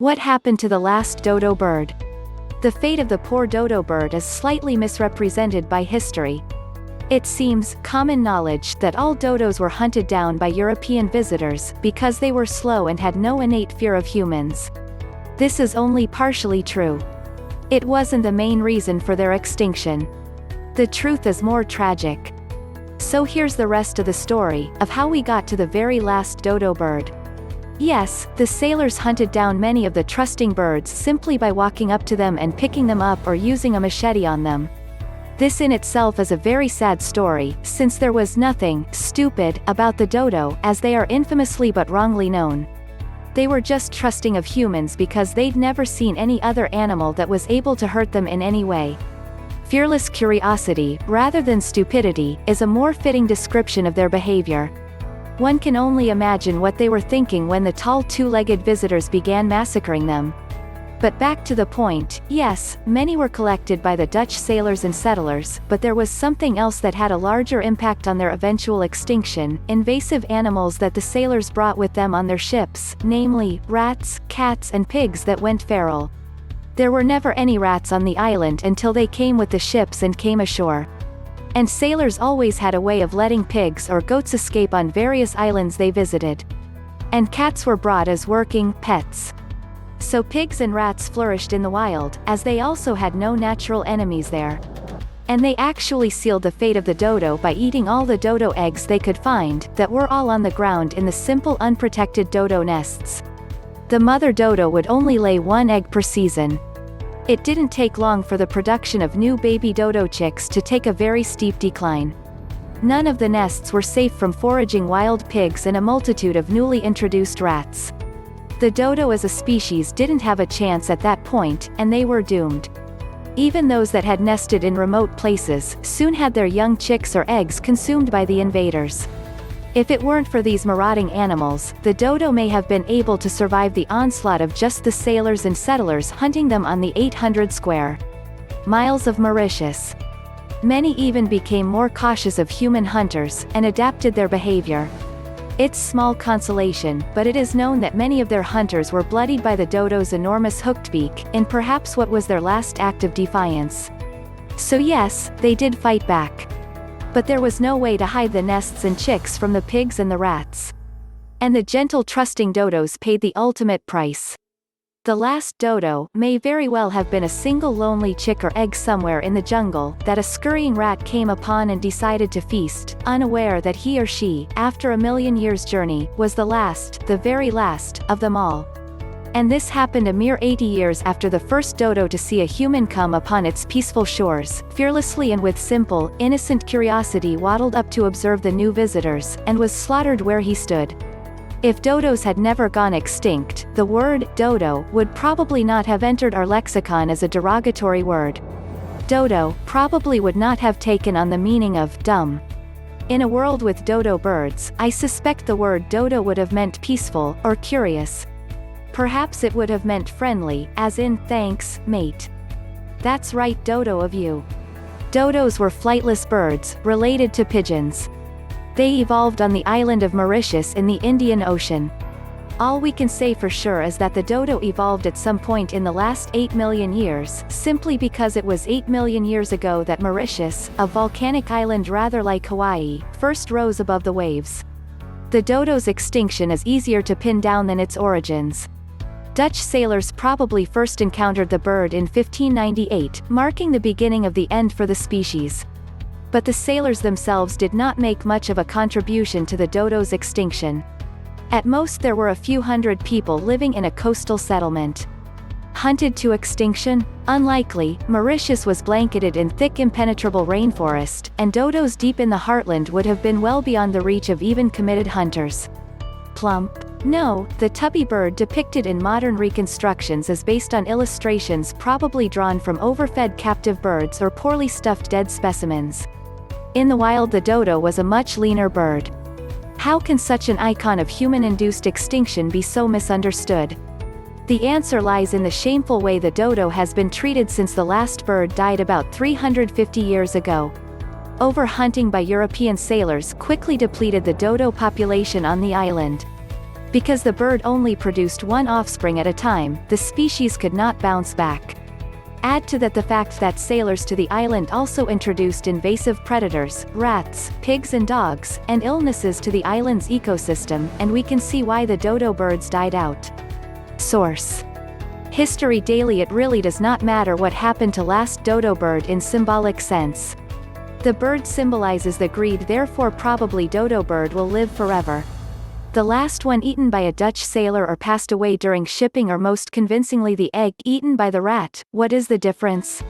What happened to the last dodo bird? The fate of the poor dodo bird is slightly misrepresented by history. It seems common knowledge that all dodos were hunted down by European visitors because they were slow and had no innate fear of humans. This is only partially true. It wasn't the main reason for their extinction. The truth is more tragic. So here's the rest of the story, of how we got to the very last dodo bird. Yes, the sailors hunted down many of the trusting birds simply by walking up to them and picking them up or using a machete on them. This in itself is a very sad story, since there was nothing stupid about the dodo, as they are infamously but wrongly known. They were just trusting of humans because they'd never seen any other animal that was able to hurt them in any way. Fearless curiosity, rather than stupidity, is a more fitting description of their behavior. One can only imagine what they were thinking when the tall two-legged visitors began massacring them. But back to the point, yes, many were collected by the Dutch sailors and settlers, but there was something else that had a larger impact on their eventual extinction: invasive animals that the sailors brought with them on their ships, namely, rats, cats and pigs that went feral. There were never any rats on the island until they came with the ships and came ashore. And sailors always had a way of letting pigs or goats escape on various islands they visited. And cats were brought as working pets. So pigs and rats flourished in the wild, as they also had no natural enemies there. And they actually sealed the fate of the dodo by eating all the dodo eggs they could find, that were all on the ground in the simple unprotected dodo nests. The mother dodo would only lay one egg per season. It didn't take long for the production of new baby dodo chicks to take a very steep decline. None of the nests were safe from foraging wild pigs and a multitude of newly introduced rats. The dodo as a species didn't have a chance at that point, and they were doomed. Even those that had nested in remote places soon had their young chicks or eggs consumed by the invaders. If it weren't for these marauding animals, the dodo may have been able to survive the onslaught of just the sailors and settlers hunting them on the 800 square miles of Mauritius. Many even became more cautious of human hunters, and adapted their behavior. It's small consolation, but it is known that many of their hunters were bloodied by the dodo's enormous hooked beak, in perhaps what was their last act of defiance. So yes, they did fight back. But there was no way to hide the nests and chicks from the pigs and the rats. And the gentle trusting dodos paid the ultimate price. The last dodo may very well have been a single lonely chick or egg somewhere in the jungle, that a scurrying rat came upon and decided to feast, unaware that he or she, after a million years' journey, was the very last, of them all. And this happened a mere 80 years after the first dodo to see a human come upon its peaceful shores, fearlessly and with simple, innocent curiosity waddled up to observe the new visitors, and was slaughtered where he stood. If dodos had never gone extinct, the word dodo would probably not have entered our lexicon as a derogatory word. Dodo probably would not have taken on the meaning of dumb. In a world with dodo birds, I suspect the word dodo would have meant peaceful, or curious. Perhaps it would have meant friendly, as in, thanks, mate. That's right, dodo of you. Dodos were flightless birds, related to pigeons. They evolved on the island of Mauritius in the Indian Ocean. All we can say for sure is that the dodo evolved at some point in the last 8 million years, simply because it was 8 million years ago that Mauritius, a volcanic island rather like Hawaii, first rose above the waves. The dodo's extinction is easier to pin down than its origins. Dutch sailors probably first encountered the bird in 1598, marking the beginning of the end for the species. But the sailors themselves did not make much of a contribution to the dodo's extinction. At most there were a few hundred people living in a coastal settlement. Hunted to extinction? Unlikely. Mauritius was blanketed in thick impenetrable rainforest, and dodos deep in the heartland would have been well beyond the reach of even committed hunters. Plump? No, the tubby bird depicted in modern reconstructions is based on illustrations probably drawn from overfed captive birds or poorly stuffed dead specimens. In the wild, the dodo was a much leaner bird. How can such an icon of human-induced extinction be so misunderstood? The answer lies in the shameful way the dodo has been treated since the last bird died about 350 years ago. Overhunting by European sailors quickly depleted the dodo population on the island. Because the bird only produced one offspring at a time, the species could not bounce back. Add to that the fact that sailors to the island also introduced invasive predators, rats, pigs and dogs, and illnesses to the island's ecosystem, and we can see why the dodo birds died out. Source: History Daily. It really does not matter what happened to last dodo bird in symbolic sense. The bird symbolizes the greed, therefore probably dodo bird will live forever. The last one eaten by a Dutch sailor or passed away during shipping, or most convincingly the egg eaten by the rat. What is the difference?